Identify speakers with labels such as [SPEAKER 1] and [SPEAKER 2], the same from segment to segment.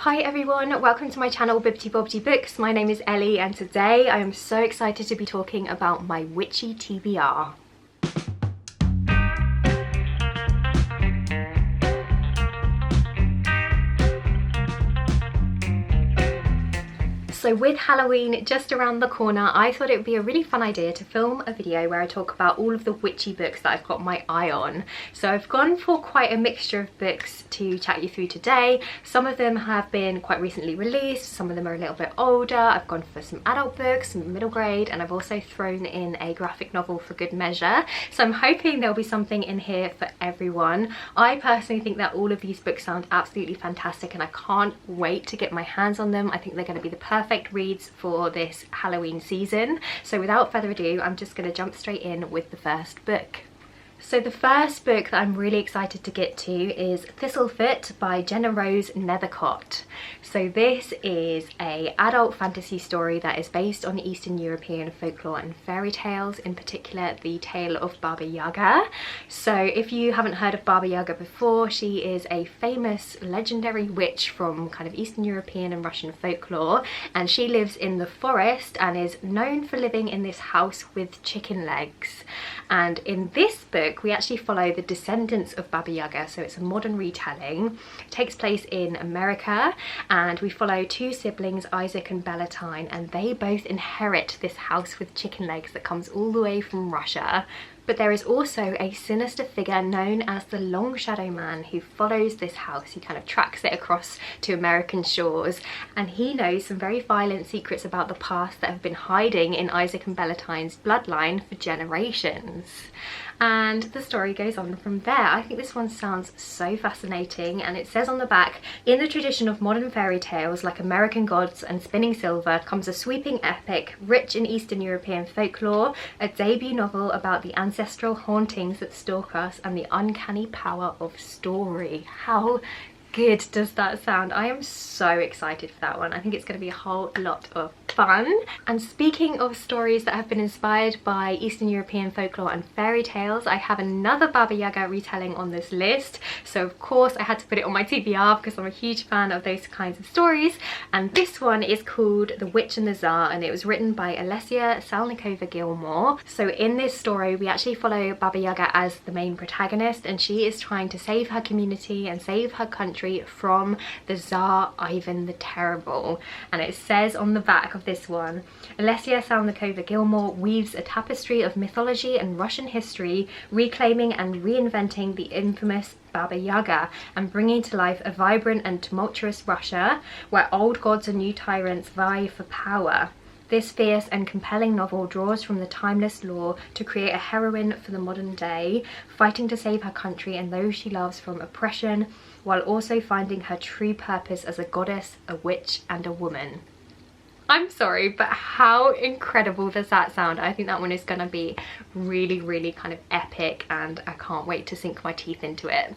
[SPEAKER 1] Hi everyone, welcome to my channel Bibbidi Books. My name is Ellie and today I am so excited to be talking about my witchy TBR. So with Halloween just around the corner, I thought it would be a really fun idea to film a video where I talk about all of the witchy books that I've got my eye on. So I've gone for quite a mixture of books to chat you through today. Some of them have been quite recently released, some of them are a little bit older. I've gone for some adult books, some middle grade, and I've also thrown in a graphic novel for good measure. So I'm hoping there'll be something in here for everyone. I personally think that all of these books sound absolutely fantastic and I can't wait to get my hands on them. I think they're going to be the perfect reads for this Halloween season. So without further ado, I'm just going to jump straight in with the first book. So the first book that I'm really excited to get to is Thistle Fit by Jenna Rose Nethercott. So this is an adult fantasy story that is based on Eastern European folklore and fairy tales, in particular the tale of Baba Yaga. So if you haven't heard of Baba Yaga before, she is a famous legendary witch from kind of Eastern European and Russian folklore, and she lives in the forest and is known for living in this house with chicken legs. And in this book we actually follow the descendants of Baba Yaga, so it's a modern retelling. It takes place in America and we follow two siblings, Isaac and Bellatine, and they both inherit this house with chicken legs that comes all the way from Russia. But there is also a sinister figure known as the Long Shadow Man who follows this house. He kind of tracks it across to American shores, and he knows some very violent secrets about the past that have been hiding in Isaac and Bellatine's bloodline for generations. And the story goes on from there. I think this one sounds so fascinating, and it says on the back, in the tradition of modern fairy tales like American Gods and Spinning Silver comes a sweeping epic rich in Eastern European folklore, a debut novel about the ancestral hauntings that stalk us and the uncanny power of story. How good does that sound? I am so excited for that one. I think it's going to be a whole lot of fun. And speaking of stories that have been inspired by Eastern European folklore and fairy tales, I have another Baba Yaga retelling on this list. So of course I had to put it on my TBR because I'm a huge fan of those kinds of stories. And this one is called The Witch and the Tsar, and it was written by Alessia Salnikova-Gilmore. So in this story we actually follow Baba Yaga as the main protagonist, and she is trying to save her community and save her country from the Tsar Ivan the Terrible. And it says on the back of this one, Alessia Salnikova-Gilmore weaves a tapestry of mythology and Russian history, reclaiming and reinventing the infamous Baba Yaga and bringing to life a vibrant and tumultuous Russia where old gods and new tyrants vie for power. This fierce and compelling novel draws from the timeless lore to create a heroine for the modern day, fighting to save her country and those she loves from oppression, while also finding her true purpose as a goddess, a witch, and a woman. I'm sorry, but how incredible does that sound? I think that one is going to be really kind of epic, and I can't wait to sink my teeth into it.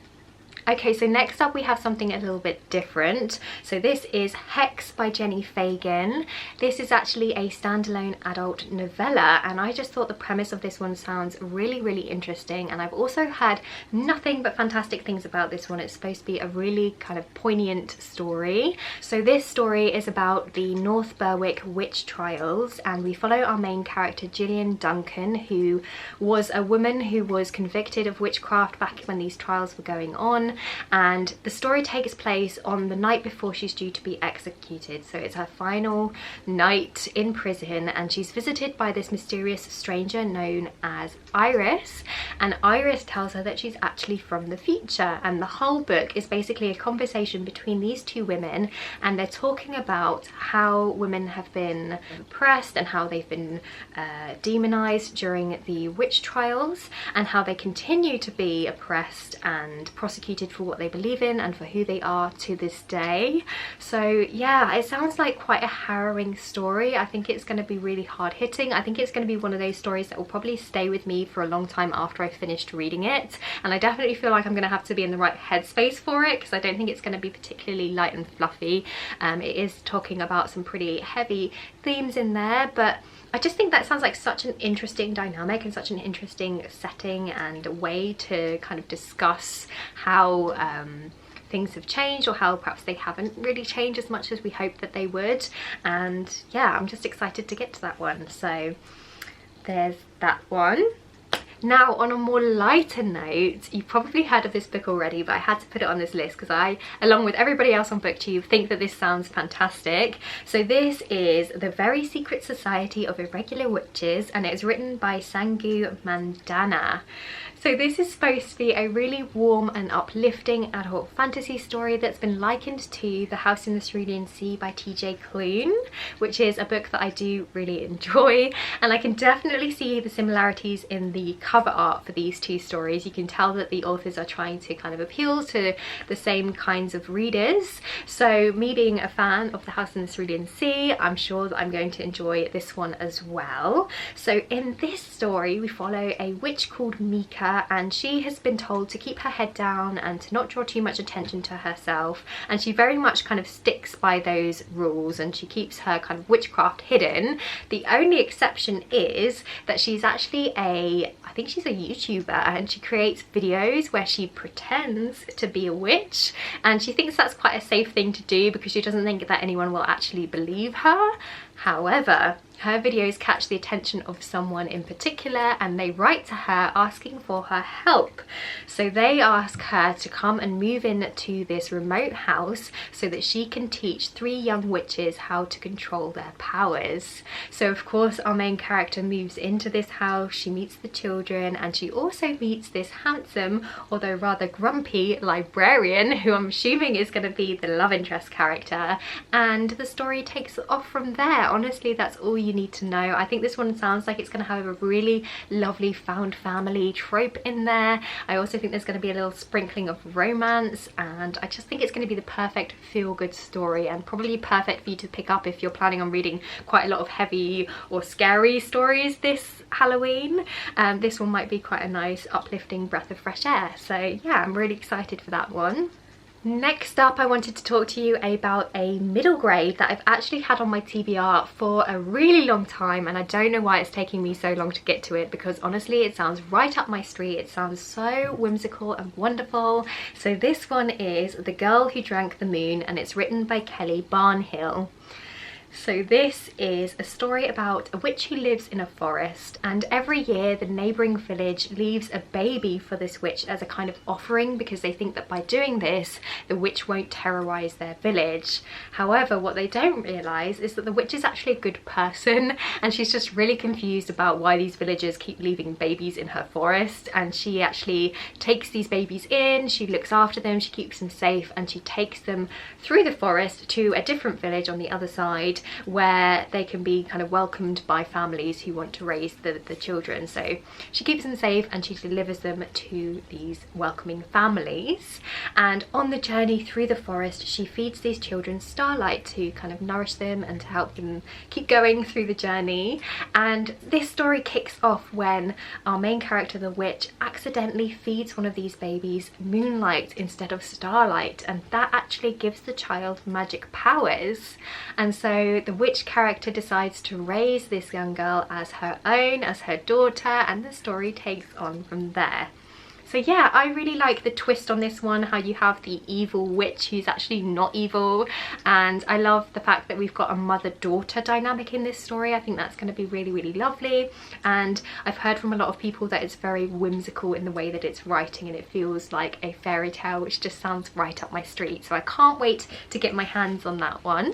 [SPEAKER 1] Okay, so next up we have something a little bit different. So this is Hex by Jenny Fagan. This is actually a standalone adult novella, and I just thought the premise of this one sounds really interesting, and I've also had nothing but fantastic things about this one. It's supposed to be a really kind of poignant story. So this story is about the North Berwick witch trials, and we follow our main character Gillian Duncan, who was a woman who was convicted of witchcraft back when these trials were going on. And the story takes place on the night before she's due to be executed. So it's her final night in prison, and she's visited by this mysterious stranger known as Iris, and Iris tells her that she's actually from the future. And the whole book is basically a conversation between these two women, and they're talking about how women have been oppressed and how they've been demonized during the witch trials, and how they continue to be oppressed and prosecuted for what they believe in and for who they are to this day. So yeah, it sounds like quite a harrowing story. I think it's going to be really hard hitting. I think it's going to be one of those stories that will probably stay with me for a long time after I've finished reading it, and I definitely feel like I'm going to have to be in the right headspace for it, because I don't think it's going to be particularly light and fluffy. It is talking about some pretty heavy themes in there, but I just think that sounds like such an interesting dynamic and such an interesting setting and way to kind of discuss how things have changed, or how perhaps they haven't really changed as much as we hoped that they would. And yeah, I'm just excited to get to that one. So there's that one. Now, on a more lighter note, you've probably heard of this book already, but I had to put it on this list because I, along with everybody else on booktube, think that this sounds fantastic. So this is The Very Secret Society of Irregular Witches, and it's written by Sangu Mandana. So this is supposed to be a really warm and uplifting adult fantasy story that's been likened to The House in the Cerulean Sea by TJ Klune, which is a book that I do really enjoy, and I can definitely see the similarities in the cover art for these two stories. You can tell that the authors are trying to kind of appeal to the same kinds of readers. So me being a fan of The House in the Cerulean Sea, I'm sure that I'm going to enjoy this one as well. So in this story we follow a witch called Mika, and she has been told to keep her head down and to not draw too much attention to herself, and she very much kind of sticks by those rules, and she keeps her kind of witchcraft hidden. The only exception is that she's actually I think she's a YouTuber, and she creates videos where she pretends to be a witch, and she thinks that's quite a safe thing to do because she doesn't think that anyone will actually believe her. However, her videos catch the attention of someone in particular, and they write to her asking for her help. So they ask her to come and move in to this remote house so that she can teach 3 young witches how to control their powers. So of course our main character moves into this house, she meets the children, and she also meets this handsome, although rather grumpy, librarian, who I'm assuming is going to be the love interest character, and the story takes off from there. Honestly, that's all you need to know. I think this one sounds like it's going to have a really lovely found family trope in there. I also think there's going to be a little sprinkling of romance, and I just think it's going to be the perfect feel-good story, and probably perfect for you to pick up if you're planning on reading quite a lot of heavy or scary stories this Halloween. This one might be quite a nice uplifting breath of fresh air. So yeah, I'm really excited for that one. Next up, I wanted to talk to you about a middle grade that I've actually had on my TBR for a really long time, and I don't know why it's taking me so long to get to it, because honestly it sounds right up my street. It sounds so whimsical and wonderful. So this one is The Girl Who Drank the Moon, and it's written by Kelly Barnhill. So this is a story about a witch who lives in a forest, and every year the neighbouring village leaves a baby for this witch as a kind of offering, because they think that by doing this the witch won't terrorise their village. However, what they don't realise is that the witch is actually a good person, and she's just really confused about why these villagers keep leaving babies in her forest, and she actually takes these babies in, she looks after them, she keeps them safe, and she takes them through the forest to a different village on the other side, where they can be kind of welcomed by families who want to raise the children. So she keeps them safe and she delivers them to these welcoming families, and on the journey through the forest she feeds these children starlight to kind of nourish them and to help them keep going through the journey. And this story kicks off when our main character, the witch, accidentally feeds one of these babies moonlight instead of starlight, and that actually gives the child magic powers. And so the witch character decides to raise this young girl as her own, as her daughter, and the story takes on from there. So yeah, I really like the twist on this one, how you have the evil witch who's actually not evil, and I love the fact that we've got a mother-daughter dynamic in this story. I think that's going to be really, really lovely, and I've heard from a lot of people that it's very whimsical in the way that it's writing, and it feels like a fairy tale, which just sounds right up my street. So I can't wait to get my hands on that one.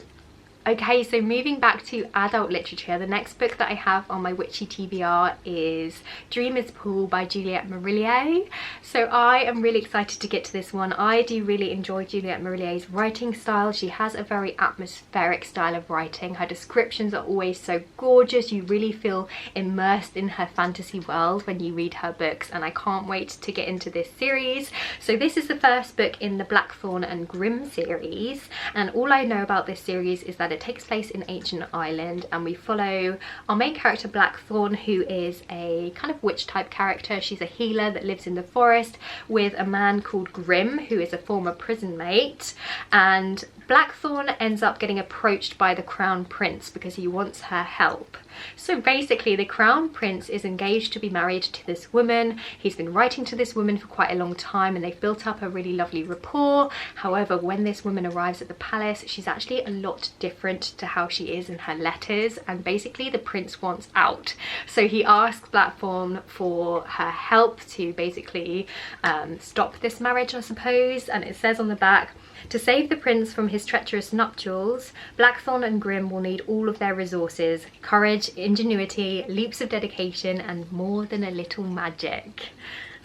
[SPEAKER 1] Okay, so moving back to adult literature, the next book that I have on my Witchy TBR is Dreamer's Pool by Juliette Marillier. So I am really excited to get to this one. I do really enjoy Juliette Marillier's writing style. She has a very atmospheric style of writing. Her descriptions are always so gorgeous. You really feel immersed in her fantasy world when you read her books, and I can't wait to get into this series. So this is the first book in the Blackthorn and Grimm series, and all I know about this series is that that takes place in ancient Ireland, and we follow our main character Blackthorn, who is a kind of witch type character. She's a healer that lives in the forest with a man called Grim, who is a former prison mate, and Blackthorn ends up getting approached by the Crown Prince because he wants her help. So basically the Crown Prince is engaged to be married to this woman. He's been writing to this woman for quite a long time and they've built up a really lovely rapport. However, when this woman arrives at the palace, she's actually a lot different to how she is in her letters, and basically the prince wants out. So he asks Blackthorn for her help to basically stop this marriage, I suppose. And it says on the back, to save the prince from his treacherous nuptials, Blackthorn and Grim will need all of their resources, courage, ingenuity, leaps of dedication, and more than a little magic.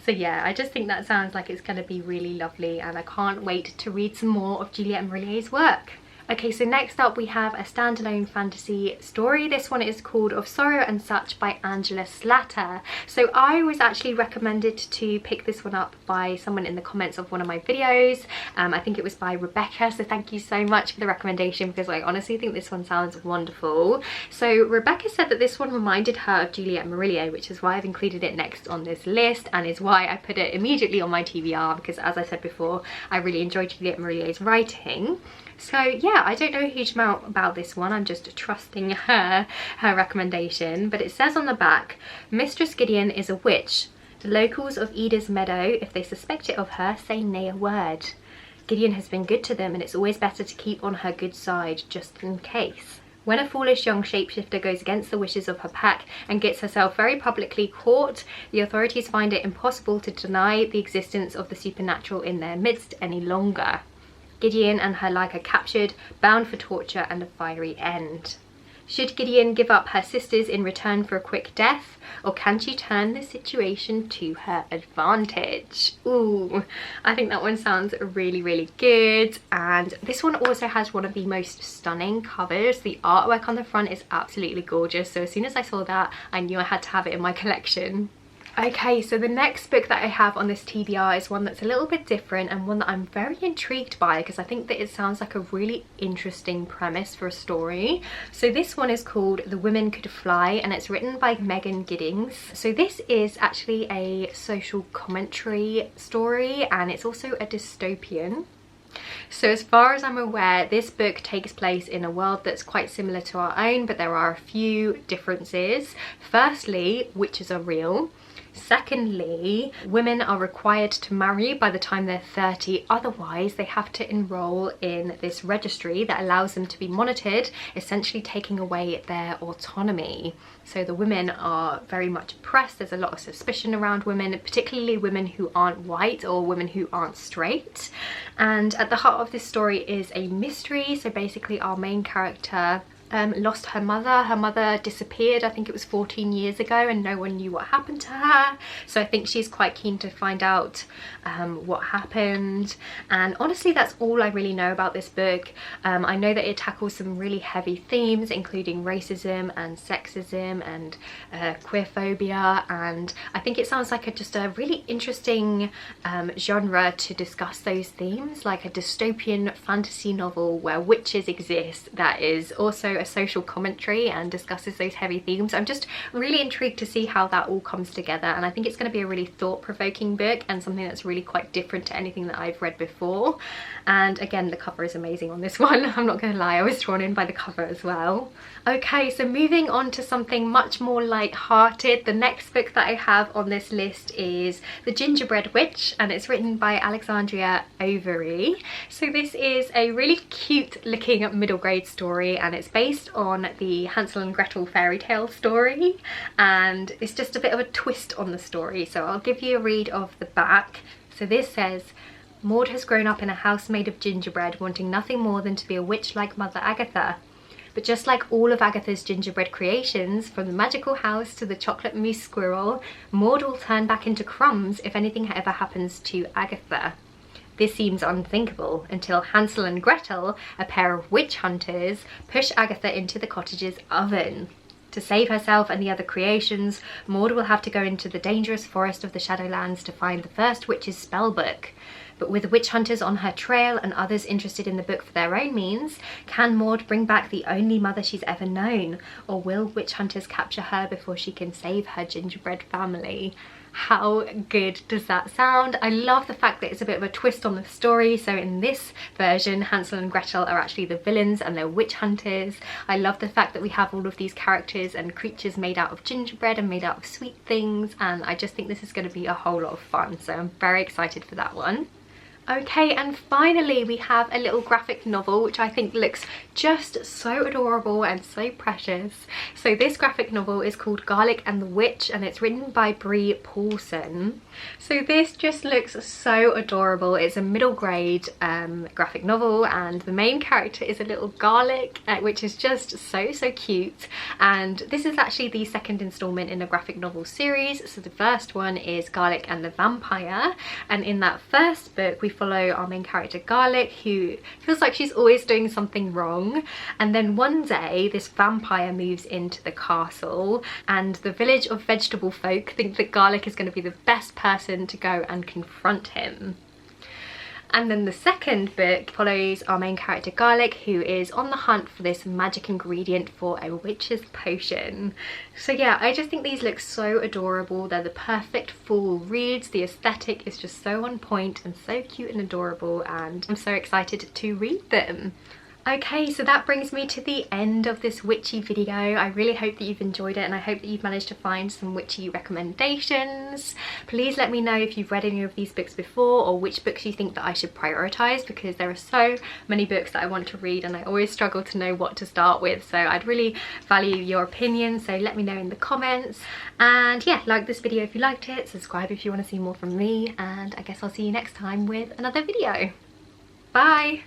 [SPEAKER 1] So yeah, I just think that sounds like it's going to be really lovely, and I can't wait to read some more of Juliette Marillier's work. Okay, so next up we have a standalone fantasy story. This one is called Of Sorrow and Such by Angela Slatter. So I was actually recommended to pick this one up by someone in the comments of one of my videos. I think it was by Rebecca, so thank you so much for the recommendation, because I honestly think this one sounds wonderful. So Rebecca said that this one reminded her of Juliette Marillier, which is why I've included it next on this list, and is why I put it immediately on my TBR, because as I said before, I really enjoyed Juliette Marillier's writing. So yeah, I don't know a huge amount about this one. I'm just trusting her recommendation. But it says on the back, Mistress Gideon is a witch. The locals of Eda's Meadow, if they suspect it of her, say nay a word. Gideon has been good to them, and it's always better to keep on her good side, just in case. When a foolish young shapeshifter goes against the wishes of her pack and gets herself very publicly caught, the authorities find it impossible to deny the existence of the supernatural in their midst any longer. Gideon and her like are captured, bound for torture and a fiery end. Should Gideon give up her sisters in return for a quick death, or can she turn the situation to her advantage? Ooh, I think that one sounds really, really good. And this one also has one of the most stunning covers. The artwork on the front is absolutely gorgeous. So as soon as I saw that, I knew I had to have it in my collection. Okay, so the next book that I have on this TBR is one that's a little bit different, and one that I'm very intrigued by because I think that it sounds like a really interesting premise for a story. So this one is called The Women Could Fly, and it's written by Megan Giddings. So this is actually a social commentary story, and it's also a dystopian. So as far as I'm aware, this book takes place in a world that's quite similar to our own, but there are a few differences. Firstly, witches are real. Secondly, women are required to marry by the time they're 30, otherwise they have to enroll in this registry that allows them to be monitored, essentially taking away their autonomy. So the women are very much oppressed. There's a lot of suspicion around women, particularly women who aren't white or women who aren't straight. And at the heart of this story is a mystery. So basically our main character lost her mother. Her mother disappeared, I think it was 14 years ago, and no one knew what happened to her. So I think she's quite keen to find out what happened. And honestly, that's all I really know about this book. I know that it tackles some really heavy themes, including racism and sexism and queerphobia, and I think it sounds like just a really interesting genre to discuss those themes, like a dystopian fantasy novel where witches exist that is also a social commentary and discusses those heavy themes. I'm just really intrigued to see how that all comes together, and I think it's going to be a really thought-provoking book and something that's really quite different to anything that I've read before. And again, the cover is amazing on this one. I'm not going to lie, I was drawn in by the cover as well. Okay, so moving on to something much more light-hearted, the next book that I have on this list is The Gingerbread Witch, and it's written by Alexandria Overy. So this is a really cute looking middle grade story, and it's based on the Hansel and Gretel fairy tale story, and it's just a bit of a twist on the story. So I'll give you a read of the back. So this says, Maud has grown up in a house made of gingerbread, wanting nothing more than to be a witch like Mother Agatha. But just like all of Agatha's gingerbread creations, from the magical house to the chocolate mousse squirrel, Maud will turn back into crumbs if anything ever happens to Agatha. This seems unthinkable until Hansel and Gretel, a pair of witch hunters, push Agatha into the cottage's oven. To save herself and the other creations, Maud will have to go into the dangerous forest of the Shadowlands to find the first witch's spellbook. But with witch hunters on her trail and others interested in the book for their own means, can Maud bring back the only mother she's ever known? Or will witch hunters capture her before she can save her gingerbread family? How good does that sound? I love the fact that it's a bit of a twist on the story. So in this version, Hansel and Gretel are actually the villains and they're witch hunters. I love the fact that we have all of these characters and creatures made out of gingerbread and made out of sweet things, and I just think this is going to be a whole lot of fun, so I'm very excited for that one. Okay, and finally we have a little graphic novel which I think looks just so adorable and so precious. So this graphic novel is called Garlic and the Witch and it's written by Bree Paulson. So this just looks so adorable. It's a middle grade graphic novel and the main character is a little garlic, which is just so cute. And this is actually the second installment in a graphic novel series. So the first one is Garlic and the Vampire, and in that first book we follow our main character Garlic, who feels like she's always doing something wrong, and then one day this vampire moves into the castle and the village of vegetable folk think that Garlic is going to be the best person to go and confront him. And then the second book follows our main character Garlic, who is on the hunt for this magic ingredient for a witch's potion. So yeah, I just think these look so adorable. They're the perfect fall reads. The aesthetic is just so on point and so cute and adorable, and I'm so excited to read them. Okay, so that brings me to the end of this witchy video. I really hope that you've enjoyed it and I hope that you've managed to find some witchy recommendations. Please let me know if you've read any of these books before or which books you think that I should prioritise, because there are so many books that I want to read and I always struggle to know what to start with. So I'd really value your opinion, so let me know in the comments. And yeah, like this video if you liked it, subscribe if you want to see more from me, and I guess I'll see you next time with another video. Bye!